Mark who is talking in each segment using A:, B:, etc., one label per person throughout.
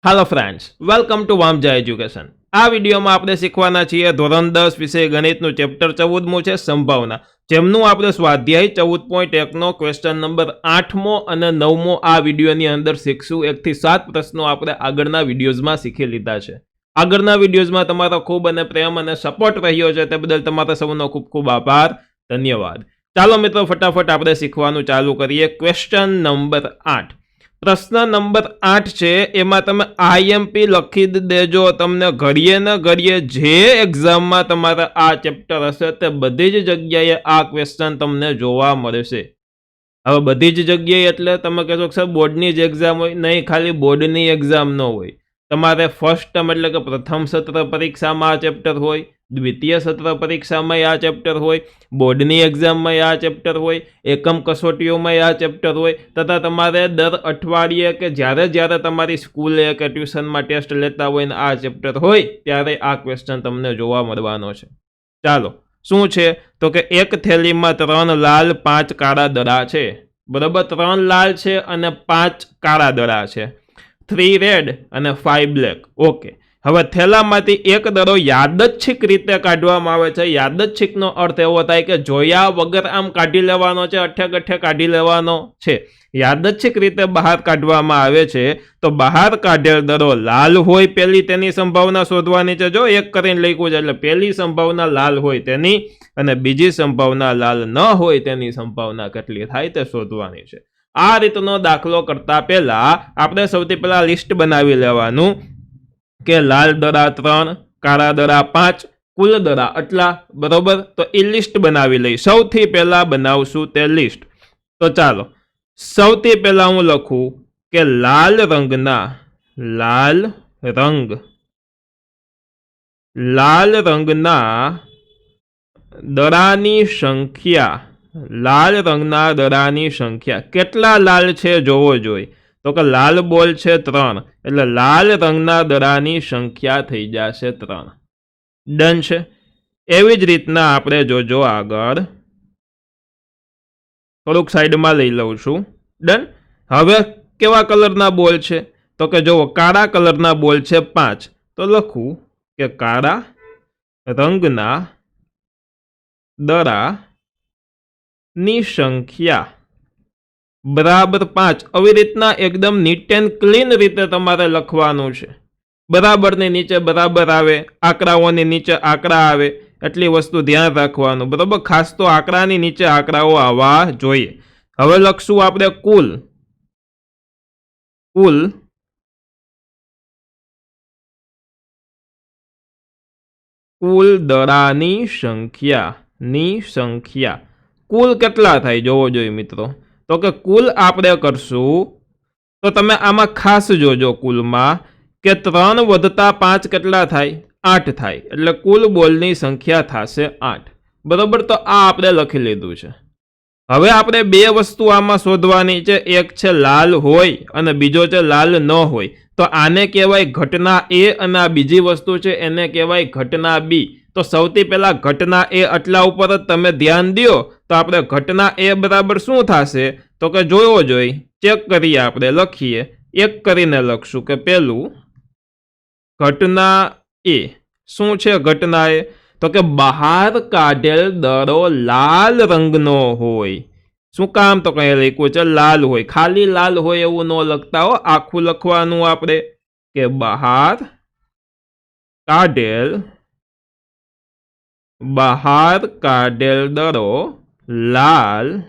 A: Hello friends, welcome to Vamja education. आ video में आपणे शीखवाना छीए धोरण 10 विषय गणितनु चेप्टर 14मु छे संभावना, जेमनु आपणे स्वाध्याय 14.1 नो क्वेश्चन नंबर 8मो अने 9मो आ विडियोनी अंदर शीखशुं। 1 થી 7 प्रश्नों आपणे आगळना विडियोजमां शीखी लीधा छे। आगळना विडियोजमां तमारो खूब अने प्रेम अने सपोर्ट रह्यो छे, ते बदल तमारा सौनो खूब खूब आभार, धन्यवाद। चालो मित्रों, फटाफट आपणे शीखवानुं चालू करीए। क्वेश्चन नंबर 8 प्रश्न नंबर 8 छे, एमां तमे आईएमपी लखी देजो। तमने घड़ीए न घड़ीए जे एक्जाम में तमारा आ चेप्टर हशे ते बधी ज जग्याए आ क्वेश्चन तमने जोवा मळशे। हवे बधी ज जग्याए एटले तमे कहो सर बोर्डनी ज एक्जाम होय? नहीं, खाली बोर्डनी एक्जाम न होय। तमारे फर्स्ट टर्म एटले के प्रथम सत्र परीक्षा में आ चेप्टर होय, द्वितीय सत्र परीक्षा में आ चेप्टर होय, बोर्डनी एक्जाम में आ चेप्टर होय, एकम कसोटीओ में आ चेप्टर होय, तथा तमारे दर अठवाडिये के ज्यारे ज्यारे तमारी स्कूले के ट्यूशन में टेस्ट लेता होय ने आ चेप्टर होय त्यारे आ क्वेश्चन तमने जोवा मळवानो छे। चालो शुं छे तो के एक थैली में 3 लाल 5 काळा दड़ा छे। बराबर, 3 लाल छे अने 5 काळा दड़ा छे। 3 रेड अने 5 ब्लेक। ओके, हवे थैलामांथी एक दड़ो यादच्छिक रीते काढवामां आवे छे। यादच्छिकनो अर्थ एवो थाय के जोया वगर आम काढी लेवानो छे, अठे गठे काढी लेवानो छे। यादच्छिक रीते बहार काढवामां आवे छे तो बहार काढेल दड़ो लाल होय पेली तेनी संभावना शोधवानी छे। जो एक करीने लख्युं छे एटले पेली संभावना लाल होय तेनी अने बीजी संभावना लाल न होय तेनी संभावना केटली थाय ते शोधवानी छे। आ रीतनो दाखलो करता पहेला आपणे सौथी पहेला लिस्ट बनावी लेवानुं के लाल दड़ा 3, काळा दड़ा 5, कुल दड़ा आटला। बरोबर, तो ई लिस्ट बनावी लई। सौथी पहेला बनावशुं ते लिस्ट। तो चालो सौथी पहेला हूँ लखूं के लाल रंगना दड़ानी संख्या, लाल रंगना दड़ानी संख्या केटला लाल छे जोवो जोईए। तो के लाल बोल छे 3 एटले लाल रंगना दड़ानी संख्या थई जशे 3। डन छे। एवी ज रीतना आपणे जोजो आगळ थोड़ुंक साइड में लई लઉં છું। डन। हवे केवा कलरना बोल छे तो के जो काळा कलरना बोल छे 5। तो लखूं के काळा रंगना दड़ा नी संख्या बराबर 5। આવી રીતના એકદમ નીટ એન્ડ ક્લીન રીતે તમારે લખવાનું છે। બરાબરની નીચે બરાબર આવે, આંકડાઓની નીચે આંકડા આવે, એટલી વસ્તુ ધ્યાન રાખવાનું। બરાબર, ખાસ તો આંકડાની નીચે આંકડાઓ આવવા જોઈએ। હવે લખશું આપણે કુલ દડાની સંખ્યા कुल केटला थाय जोवो जोईए मित्रों। तो के कुल आपणे करशुं तो तमे आमां खास जोजो कुल में के 3 वधता 5 केटला थाय 8 थाय, एटले कुल बोलनी संख्या थशे 8। बरोबर, तो आ आपणे लखी लीधुं छे। हवे आपणे बे वस्तु आमां शोधवानी छे, एक छे लाल होय अने बीजो छे लाल न होय। तो आने कहेवाय घटना ए अने आ बीजी वस्तु छे एने कहेवाय घटना बी। तो सौथी पहेला घटना ए आटला उपर तमे ध्यान दो तो आपणे घटना ए बराबर शुं थशे तो के जोवो जोईए। चेक करीए, आपणे लखीए, एक करीने लखशुं के पेलुं घटना ए शुं छे। घटना ए तो के बहार काढेल दड़ो लाल रंगनो होय। शुं काम तो कहीं लख्युं छे लाल होय। खाली लाल होय एवुं न लखता हो, आखुं लखवानुं आपणे के बहार काढेल दड़ो लाल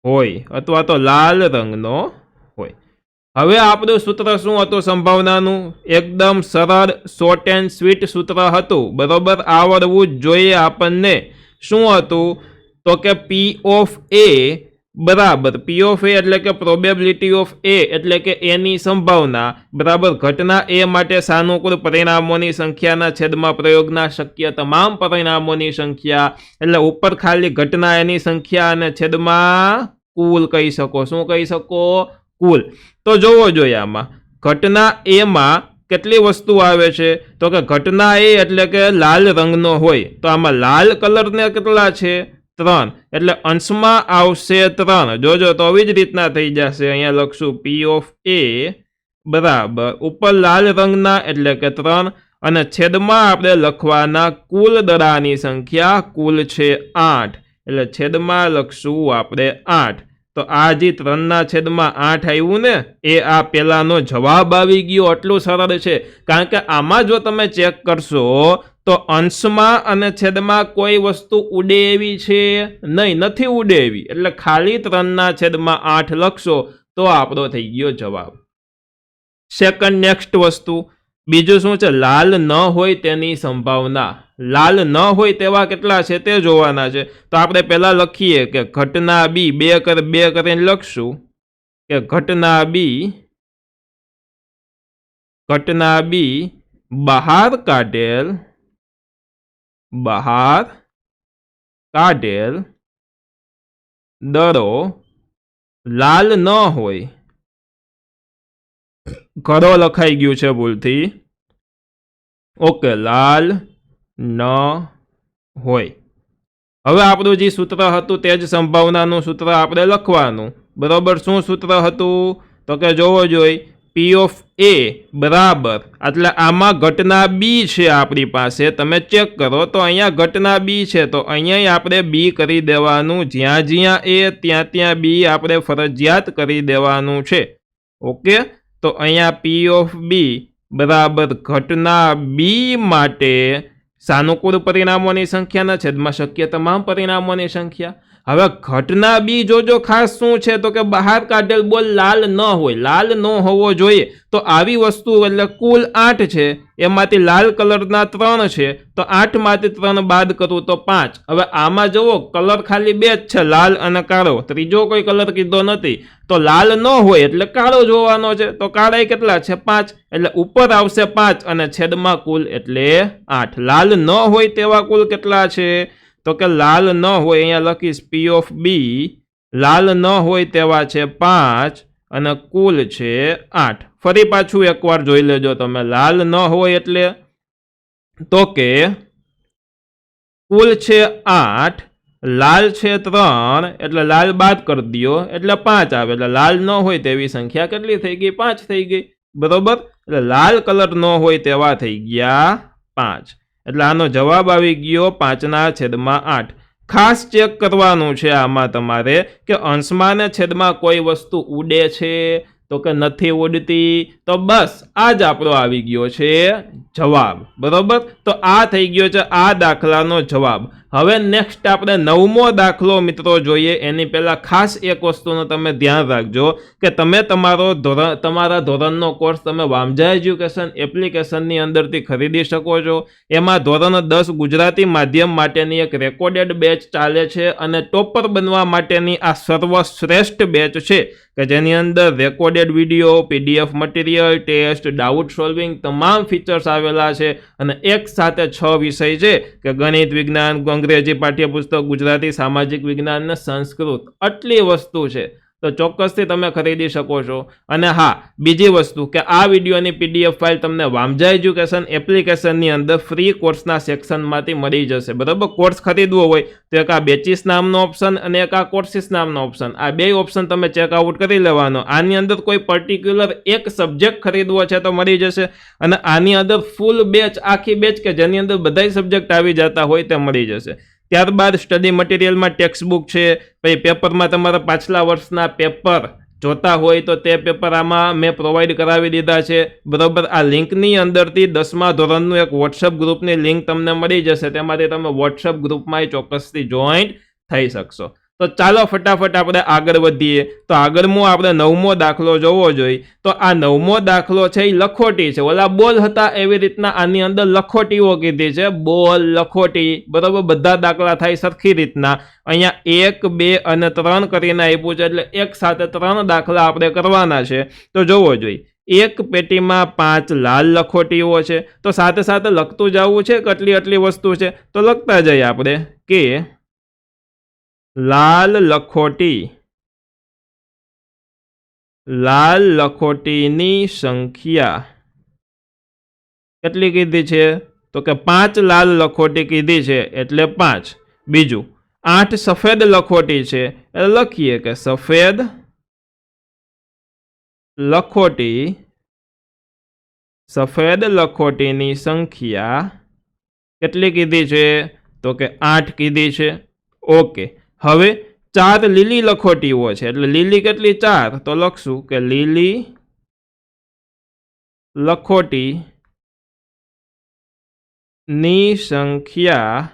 A: होय अथवा तो लाल रंगनो होय। हवे आपणुं सूत्र शुं हतुं संभावनानुं? एकदम सरळ शॉर्ट एंड स्वीट सूत्र हतुं। बरोबर, आवडवुं ज जोईए आपणने। शुं हतुं तो के P ऑफ A बराबर P ऑफ A एटले के प्रोबेबिलिटी ऑफ A एटले के A नी संभावना बराबर घटना A माटे सानुकूल परिणामोनी संख्याना छेदमां प्रयोगना शक्य तमाम परिणामोनी संख्या। एटले उपर खाली घटना A नी संख्या अने छेदमां कुल कही शको। शुं कही शको? कुल। तो जोवो जोईए आमां घटना A मां કેટલી વસ્તુ આવે છે તો કે ઘટના એ એટલે કે લાલ રંગનો હોય તો આમાં લાલ કલરને કેટલા છે 3 એટલે અંશમાં આવશે 3। જોજો તો આવી જ રીતના થઈ જશે। અહીંયા લખશું P of A બરાબર ઉપર લાલ રંગના એટલે કે 3 અને છેદમાં આપણે લખવાના કુલ દડાની સંખ્યા કુલ છે 8 એટલે છેદમાં લખશું આપણે 8 તો આ જે 3 છેદમાં 8 આવ્યું ને એ આ પેલાનો જવાબ આવી ગયો. એટલું સરળ છે કારણ કે આમાં જો તમે ચેક કરશો તો અંશમાં અને છેદમાં કોઈ વસ્તુ ઉડે એવી છે નહીં, નથી ઉડે એવી એટલે ખાલી 3 છેદમાં 8 લખશો તો આપણો થઈ ગયો જવાબ. સેકન્ડ નેક્સ્ટ વસ્તુ બીજું શું છે, લાલ ન હોય તેની સંભાવના. લાલ ન હોય તેવા કેટલા છે તે જોવાના છે. તો આપણે પહેલા લખીએ કે ઘટના બી 2 કરીને લખશું કે ઘટના બી બહાર કાઢેલ દડો લાલ ન હોય. ઘડો લખાઈ ગયું છે ભૂલથી. ઓકે, લાલ ન હોય. હવે આપણું જે સૂત્ર હતું તે જ સંભાવનાનું સૂત્ર આપણે લખવાનું. બરોબર, શું સૂત્ર હતું તો કે જોવો જોઈએ પી ઓફ એ બરાબર, એટલે આમાં ઘટના બી છે આપણી પાસે, તમે ચેક કરો તો અહીંયા ઘટના બી છે તો અહીંયા આપણે બી કરી દેવાનું. જ્યાં જ્યાં એ ત્યાં બી આપણે ફરજિયાત કરી દેવાનું છે. ઓકે, તો અહીંયા પી ઓફ બી બરાબર ઘટના બી માટે સાનુકૂળ પરિણામોની સંખ્યાના છેદમાં શક્ય તમામ પરિણામોની સંખ્યા. હવે ઘટના બી જોજો ખાસ શું છે તો કે બહાર કાઢેલ બોલ લાલ ન હોય, લાલ ન હોવો જોઈએ. તો આવી વસ્તુ એટલે કુલ 8 છે, એમાંથી લાલ કલરના 3 છે તો 8માંથી 3 બાદ કરું તો 5. હવે આમાં જુઓ કલર ખાલી 2 જ છે, લાલ અને કાળો, ત્રીજો કોઈ કલર કીધો નથી. તો લાલ ન હોય એટલે કાળો જોવાનો છે, તો કાળા કેટલા છે 5 એટલે ઉપર આવશે 5 અને છેદમાં કુલ એટલે 8. લાલ ન હોય તેવા કુલ કેટલા છે તો કે લાલ ન હોય અહીંયા લખીશ પી ઓફ બી લાલ ન હોય તેવા છે 5 અને કુલ છે 8. ફરી પાછું એકવાર જોઈ લેજો તમે, લાલ ન હોય એટલે તો કે કુલ છે 8, લાલ છે 3 એટલે લાલ બાદ કરી દો એટલે 5 આવે એટલે લાલ ન હોય તેવી સંખ્યા કેટલી થઈ ગઈ 5 થઈ ગઈ. બરોબર, એટલે લાલ કલર ન હોય તેવા થઈ ગયા 5 એટલે આનો જવાબ આવી ગયો 5/8. ખાસ ચેક કરવાનું છે આમાં તમારે કે અંશમાં ને છેદમાં કોઈ વસ્તુ ઉડે છે તો કે નથી ઉડતી. તો બસ આ જ આપણો આવી ગયો છે જવાબ. બરોબર, તો આ થઈ ગયો છે આ દાખલાનો જવાબ. હવે નેક્સ્ટ આપણે 9મો દાખલો મિત્રો જોઈએ. એની પહેલા ખાસ એક વસ્તુનું તમે ધ્યાન રાખજો કે તમે તમારા ધોરણનો કોર્સ તમે વામજા એજ્યુકેશન એપ્લિકેશનની અંદરથી ખરીદી શકો છો. એમાં ધોરણ 10 ગુજરાતી માધ્યમ માટેની એક રેકોર્ડેડ બેચ ચાલે છે અને ટોપર બનવા માટેની આ સર્વશ્રેષ્ઠ બેચ છે કે જેની અંદર recorded video, PDF material, test, doubt solving તમામ ફીચર્સ આવેલા છે. અને એક સાથે 6 વિષય છે કે ગણિત, વિજ્ઞાન, અંગ્રેજી પાઠ્યપુસ્તક, ગુજરાતી, સામાજિક વિજ્ઞાન અને સંસ્કૃત. આટલી વસ્તુ છે તો ચોક્કસથી તમે ખરીદી શકો છો. અને હા, બીજી વસ્તુ કે આ વિડીયોની પીડીએફ ફાઇલ તમને વામજા એજ્યુકેશન એપ્લિકેશનની અંદર ફ્રી કોર્સના સેક્શનમાંથી મળી જશે. બરાબર, કોર્સ ખરીદવો હોય તો એક આ બેચીસ નામનો ઓપ્શન અને એક આ કોર્સિસ નામનો ઓપ્શન, આ બે ઓપ્શન તમે ચેકઆઉટ કરી લેવાનો. આની અંદર કોઈ પર્ટિક્યુલર એક સબ્જેક્ટ ખરીદવો છે તો મળી જશે અને આની અંદર ફૂલ બેચ, આખી બેચ કે જેની અંદર બધા સબ્જેક્ટ આવી જતા હોય તે મળી જશે. ત્યારબાદ સ્ટડી મટીરિયલમાં ટેક્સ્ટ બુક છે, પછી પેપરમાં તમારા પાછલા વર્ષના પેપર જોતા હોય તો તે પેપર આમાં મેં પ્રોવાઈડ કરાવી દીધા છે. બરાબર, આ લિંકની અંદરથી 10મા ધોરણનું એક વોટ્સઅપ ગ્રુપની લિંક તમને મળી જશે, તેમાંથી તમે વોટ્સઅપ ગ્રુપમાં ચોક્કસથી જોઈન્ટ થઈ શકશો. તો ચાલો ફટાફટ આપણે આગળ વધીએ. તો આગળનો આપણે 9મો દાખલો જોવો જોઈએ. તો આ 9મો દાખલો છે એ લખોટી છે. ઓલા બોલ હતા એવી રીતના આની અંદર લખોટીઓ કીધી છે, બોલ, લખોટી. બરાબર, બધા દાખલા થાય સરખી રીતના. અહીંયા 1, 2 અને 3 કરીને આપ્યું છે એટલે એક સાથે 3 દાખલા આપણે કરવાના છે. તો જોવો જોઈએ, એક પેટીમાં 5 લાલ લખોટીઓ છે. તો સાથે સાથે લખતું જવું છે કે આટલી વસ્તુ છે તો લખતા જઈએ આપણે કે લાલ લખોટીની સંખ્યા કેટલી કીધી છે તો કે 5 લાલ લખોટી કીધી છે એટલે 5. બીજું 8 સફેદ લખોટી છે એટલે લખીએ કે સફેદ લખોટી સફેદ લખોટીની સંખ્યા કેટલી કીધી છે? તો કે 8 કીધી છે. ઓકે, હવે 4 લીલી લખોટીઓ છે, એટલે લીલી કેટલી? 4. તો લખશું કે લીલી લખોટી ની સંખ્યા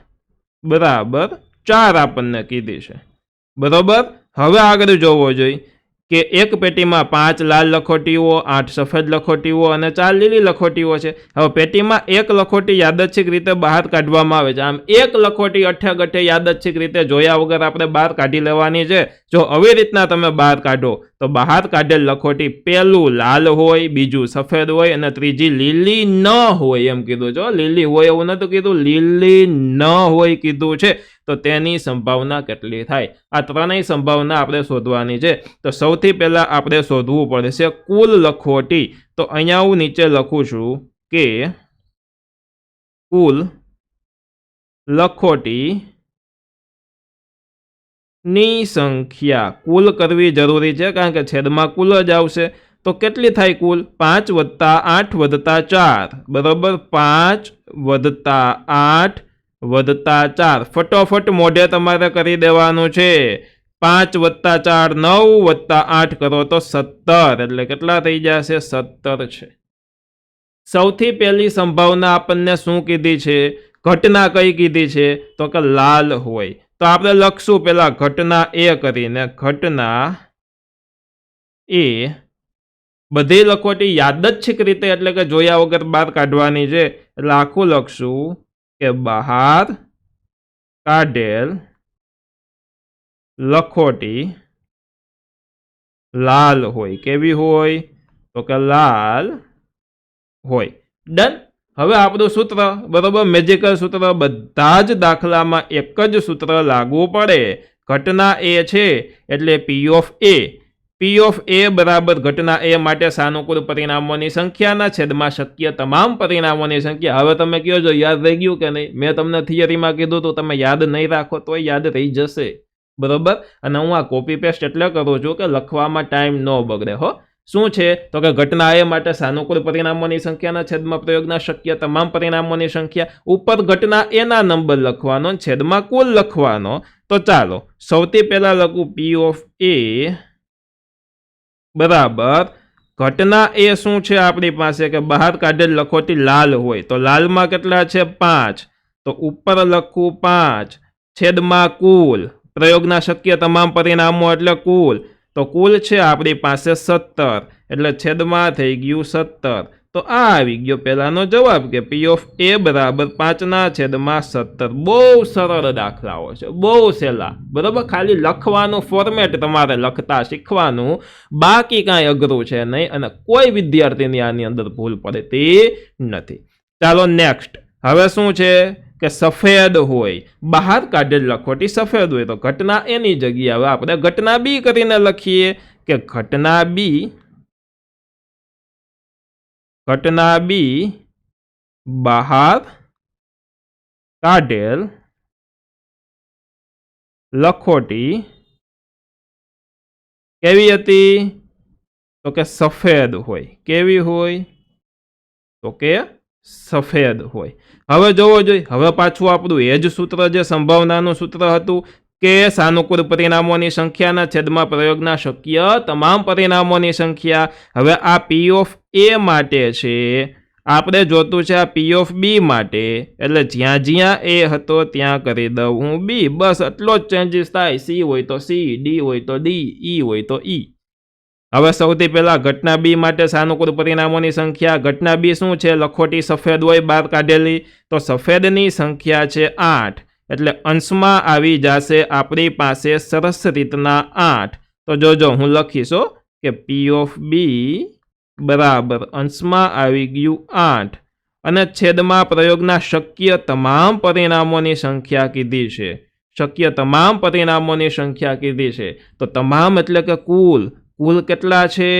A: બરાબર 4 આપણને કીધી છે. બરોબર. હવે આગળ જોવો જોઈએ કે એક પેટીમાં 5 લાલ લખોટીઓ, 8 સફેદ લખોટીઓ અને 4 લીલી લખોટીઓ છે. હવે પેટીમાં એક લખોટી યાદચ્છિક રીતે બહાર કાઢવામાં આવે છે. આમ એક લખોટી અઠ્ઠે ગઠ્ઠે યાદચ્છિક રીતે જોયા વગર આપણે બહાર કાઢી લેવાની છે. જો આવી રીતના તમે બહાર કાઢો તો બહાર કાઢેલ લખોટી પહેલું લાલ હોય, બીજું સફેદ હોય અને ત્રીજી લીલી ન હોય એમ કીધું છે. લીલી હોય એવું નતું કીધું, લીલી ન હોય કીધું છે. તો તેની સંભાવના કેટલી થાય? આ ત્રણેય સંભાવના આપણે શોધવાની છે. તો સૌથી પહેલા આપણે શોધવું પડશે કુલ લખોટી. તો અહીંયા હું નીચે લખું છું કે કુલ લખોટી ની સંખ્યા. કુલ કરવી જરૂરી છે કારણ કે છેદમાં કુલ જ આવશે. તો કેટલી થાય કુલ? 5 + 8 + 4. બરોબર. 5 + 8 + 4. ફટોફટ મોઢે તમારે કરી દેવાનું છે. 5 + 4 9 + 8 કરો તો 17. એટલે કેટલા થઈ જશે? 17 છે. સૌથી પહેલી સંભાવના આપણને શું કીધી છે? ઘટના કઈ કીધી છે? તો કે લાલ હોય. તો આપણે લખશું પેલા ઘટના એ કરીને. ઘટના એ બધી લખોટી યાદચ્છિક રીતે એટલે કે જોયા વગર બહાર કાઢવાની છે. એટલે આખું લખશું કે બહાર કાઢેલ લખોટી લાલ હોય. કેવી હોય? તો કે લાલ હોય. ડન. હવે આપણું સૂત્ર, બરોબર, મેજિકલ સૂત્ર, બધા જ દાખલામાં એક જ સૂત્ર લાગુ પડે. ઘટના એ છે એટલે P of A. P of A બરાબર ઘટના એ માટે સાનુકૂળ પરિણામોની સંખ્યાના છેદમાં શક્ય તમામ પરિણામોની સંખ્યા. હવે તમે કહો છો યાદ રહી ગયું કે નહીં? મેં તમને થિયરીમાં કીધું તો તમે યાદ નહીં રાખો તો યાદ રહી જશે. બરોબર. અને હું આ કોપી પેસ્ટ એટલે કરું છું કે લખવામાં ટાઈમ ન બગડે. હો, શું છે? તો કે ઘટના એ માટે સાનુકૂળ પરિણામોની સંખ્યાના છેદમાં પ્રયોગના શક્ય તમામ પરિણામોની સંખ્યા. ઉપર ઘટના એના નંબર લખવાનો, છેદમાં કુલ લખવાનો. તો ચાલો સૌથી પહેલા લખું P of A બરાબર ઘટના એ શું છે આપણી પાસે? કે બહાર કાઢેલ લખોટી લાલ હોય. તો લાલમાં કેટલા છે? 5. તો ઉપર લખું 5 છેદમાં કુલ. પ્રયોગના શક્ય તમામ પરિણામો એટલે કુલ. તો કુલ છે આપણી પાસે 17. એટલે છેદમાં થઈ ગયું 17. તો આ આવી ગયો પહેલાનો જવાબ કે P of A બરાબર 5/17. બહુ સરળ દાખલાઓ છે, બહુ સહેલા. બરાબર. ખાલી લખવાનું ફોર્મેટ તમારે લખતા શીખવાનું, બાકી કાંઈ અઘરું છે નહીં અને કોઈ વિદ્યાર્થીની આની અંદર ભૂલ પડતી નથી. ચાલો નેક્સ્ટ. હવે શું છે કે સફેદ હોય, બહાર કાઢેલ લખોટી સફેદ હોય. તો ઘટના એની જગ્યાએ હવે આપણે ઘટના B કરીને લખીએ કે ઘટના B બહાર કાઢેલ લખોટી કેવી હતી? તો કે સફેદ હોય. કેવી હોય? તો કે સફેદ હોય. હવે જોવો જોઈએ. હવે પાછું આપણું એ જ સૂત્ર જે સંભાવનાનું સૂત્ર હતું કે સાનુકૂળ પરિણામોની સંખ્યાના છેદમાં પ્રયોગના શક્ય તમામ પરિણામોની સંખ્યા. હવે આ P of A માટે છે, આપણે જોતું છે આ P of B માટે. એટલે જ્યાં જ્યાં A હતો ત્યાં કરી દઉં હું B. બસ એટલો જ ચેન્જીસ થાય. C હોય તો C, D હોય તો D, E હોય તો E. હવે સૌથી પહેલા ઘટના B માટે સાનુકૂળ પરિણામોની સંખ્યા. ઘટના B શું છે? લખોટી સફેદ હોય બહાર કાઢેલી. તો સફેદની સંખ્યા છે 8. એટલે અંશમાં આવી જશે આપણી પાસે સરસ રીતના 8. તો જોજો હું લખીશ કે P of B બરાબર અંશમાં આવી ગયું 8 અને છેદમાં પ્રયોગના શક્ય તમામ પરિણામોની સંખ્યા કીધી છે. શક્ય તમામ પરિણામોની સંખ્યા કીધી છે. તો તમામ એટલે કે કુલ. કુલ કેટલા છે?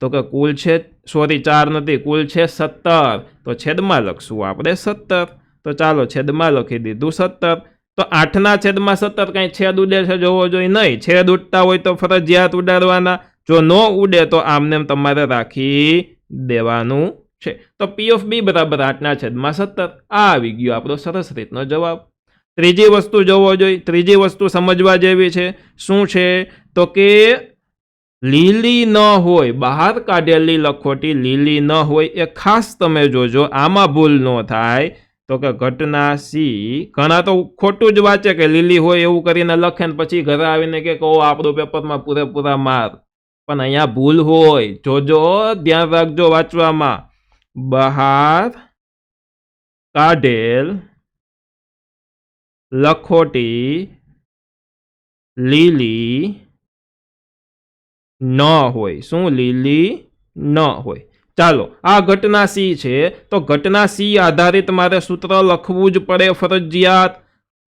A: તો કે કુલ છે, સોરી 4 નથી, કુલ છે 17. તો છેદમાં લખશું આપણે 17. તો ચાલો છેદમાં લખી દીધું 17. તો 8ના છેદમાં 17 કંઈ છેદ ઉડે છે જોવો જોઈએ? નહીં. છેદ ઉડતા હોય તો ફરજિયાત ઉડાડવાના. જો ન ઉડે તો આમને તમારે રાખી દેવાનું છે. તો P of B બરાબર 8/17. આ આવી ગયો આપણો સરસ રીતનો જવાબ. ત્રીજી વસ્તુ જોવો જોઈએ. ત્રીજી વસ્તુ સમજવા જેવી છે. શું છે? તો કે લીલી ન હોય, બહાર કાઢેલી લખોટી લીલી ન હોય એ ખાસ તમે જોજો. આમાં ભૂલ ન થાય. તો કે ઘટના સી, ઘણા તો ખોટું જ વાંચે કે લીલી હોય એવું કરીને લખે ને પછી ઘરે આવીને કે આપણું પેપરમાં પૂરેપૂરા માર્ક. પણ અહીંયા ભૂલ હોય. જોજો, ધ્યાન રાખજો વાંચવામાં. બહાર કાઢેલ લખોટી લીલી ન હોય. શું? લીલી ન હોય. ચાલો, આ ઘટના સી છે. તો ઘટના સી આધારિત મારે સૂત્ર લખવું જ પડે ફરજિયાત.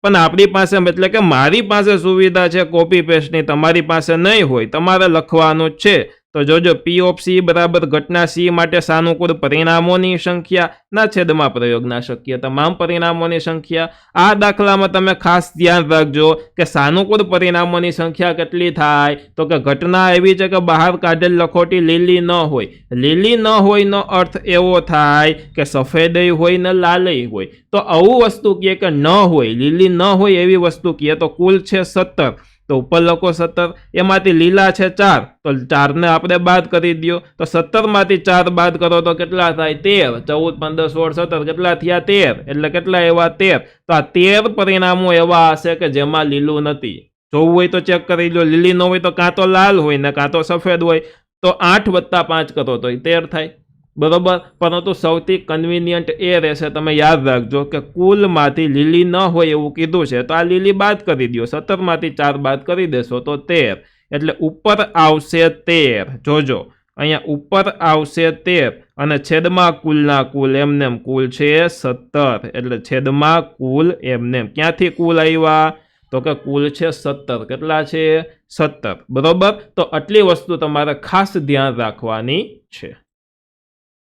A: પણ આપણી પાસે, એટલે કે મારી પાસે સુવિધા છે કોપી પેસ્ટની, તમારી પાસે નહીં હોય. તમારે લખવાનું જ છે. તો જોજો, P of C બરાબર ઘટના સી માટે સાનુકૂળ પરિણામોની સંખ્યા ના છેદમાં પ્રયોગના શક્ય તમામ પરિણામોની સંખ્યા. આ દાખલામાં તમે ખાસ ધ્યાન રાખજો કે સાનુકૂળ પરિણામોની સંખ્યા કેટલી થાય. તો કે ઘટના એવી છે કે બહાર કાઢેલ લખોટી લીલી ન હોય. લીલી ન હોય નો અર્થ એવો થાય કે સફેદય હોય ને લાલય હોય. તો આવું વસ્તુ કહે કે ન હોય, લીલી ન હોય એવી વસ્તુ કહે તો કુલ છે 17. તો ઉપર લખો 17, એમાંથી લીલા છે 4, તો 4 ને આપણે બાદ કરી દો. તો 17 માંથી 4 બાદ કરો તો કેટલા થાય? 13. 14, 15, 16, 17 કેટલા થયા? 13. એટલે કેટલા એવા? 13. તો આ 13 પરિણામો એવા હશે કે જેમાં લીલું નથી. જોવું હોય તો ચેક કરી લો. લીલી ન હોય તો કાં તો લાલ હોય ને કાં તો સફેદ હોય. તો 8 + 5 કરો તો 13 થાય. બરોબર. પરંતુ સૌથી કન્વિનિયન્ટ એ રહેશે, તમે યાદ રાખજો કે કુલમાંથી લીલી ન હોય એવું કીધું છે. તો આ લીલી બાદ કરી દો. 17 માંથી 4 બાદ કરી દેશો તો 13. એટલે ઉપર આવશે 13. જોજો, અહીંયા ઉપર આવશે 13 અને છેદમાં કુલના કુલ એમનેમ કુલ છે 17. એટલે છેદમાં કુલ એમનેમ. ક્યાંથી કુલ આવ્યા? તો કે કુલ છે 17. કેટલા છે? 17. બરોબર. તો આટલી વસ્તુ તમારે ખાસ ધ્યાન રાખવાની છે.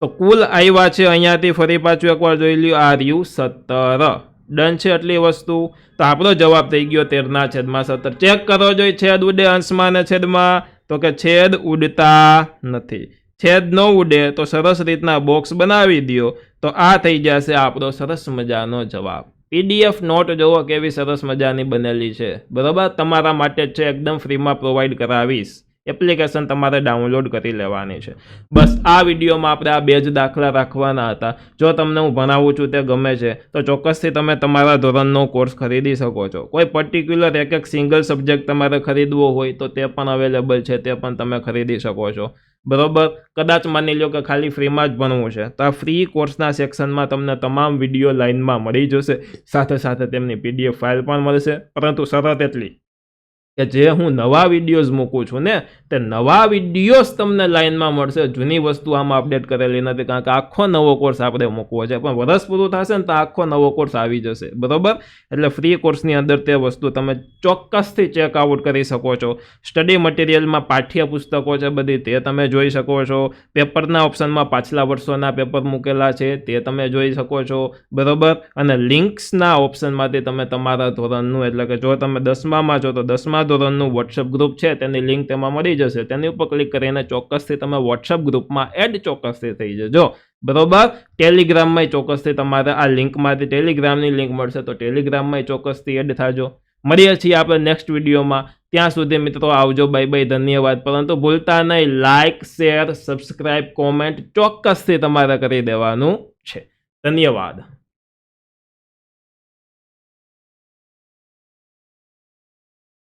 A: તો કુલ આવ્યા છે અહીંયાથી ફરી પાછું એકવાર જોઈ લ્યો. આ રહ્યું 17. ડન છે આટલી વસ્તુ. તો આપણો જવાબ થઈ ગયો 13/17. ચેક કરો જોઈએ છેદ ઉડે અંશમાં ને છેદમાં. તો કે છેદ ઉડતા નથી. છેદ ન ઉડે તો સરસ રીતના બોક્સ બનાવી દો. તો આ થઈ જશે આપણો સરસ મજાનો જવાબ. PDF નોટ જોવો કેવી સરસ મજાની બનેલી છે. બરાબર. તમારા માટે જ છે, એકદમ ફ્રીમાં પ્રોવાઈડ કરાવીશ. એપ્લિકેશન તમારે ડાઉનલોડ કરી લેવાની છે. બસ આ વિડીયોમાં આપણે આ 2 જ દાખલા રાખવાના હતા. જો તમને હું ભણાવું છું તે ગમે છે તો ચોક્કસથી તમે તમારા ધોરણનો કોર્સ ખરીદી શકો છો. કોઈ પર્ટિક્યુલર એક સિંગલ સબ્જેક્ટ તમારે ખરીદવો હોય તો તે પણ અવેલેબલ છે, તે પણ તમે ખરીદી શકો છો. બરોબર. કદાચ માની લો કે ખાલી ફ્રીમાં જ ભણવું છે તો આ ફ્રી કોર્સના સેક્શનમાં તમને તમામ વિડીયો લાઇનમાં મળી જશે. સાથે સાથે તેમની PDF ફાઇલ પણ મળશે. પરંતુ શરત એટલી કે જે હું નવા વિડીયોઝ મૂકું છું ને તે નવા વિડીયોઝ તમને લાઇનમાં મળશે. જૂની વસ્તુ આમાં અપડેટ કરેલી નથી, કારણ કે આખો નવો કોર્સ આપણે મૂકવો છે. પણ વર્ષ પૂરું થશે ને તો આખો નવો કોર્સ આવી જશે. બરોબર. એટલે ફ્રી કોર્સની અંદર તે વસ્તુ તમે ચોક્કસથી ચેકઆઉટ કરી શકો છો. સ્ટડી મટીરિયલમાં પાઠ્યપુસ્તકો છે બધી, તે તમે જોઈ શકો છો. પેપરના ઓપ્શનમાં પાછલા વર્ષોના પેપર મૂકેલા છે તે તમે જોઈ શકો છો. બરોબર. અને લિંક્સના ઓપ્શનમાંથી તમે તમારા ધોરણનું, એટલે કે જો તમે 10માં છો તો 10મા ધોરણનું વોટ્સએપ ગ્રુપ છે તેની લિંક તેમાં મળી જશે. તેની ઉપર ક્લિક કરીને ચોક્કસથી તમે વોટ્સએપ ગ્રુપમાં એડ ચોક્કસથી થઈ જજો. બરોબર. ટેલિગ્રામમાં ચોક્કસથી તમારે આ લિંકમાંથી ટેલિગ્રામની લિંક મળશે તો ટેલિગ્રામમાં ચોક્કસથી એડ થાજો. મળીએ છીએ આપણે નેક્સ્ટ વિડીયોમાં. ત્યાં સુધી મિત્રો આવજો. Bye bye. ધન્યવાદ. પરંતુ ભૂલતા નહીં, લાઇક, શેર, સબસ્ક્રાઇબ, કોમેન્ટ ચોક્કસથી તમારે કરી દેવાનું છે. ધન્યવાદ.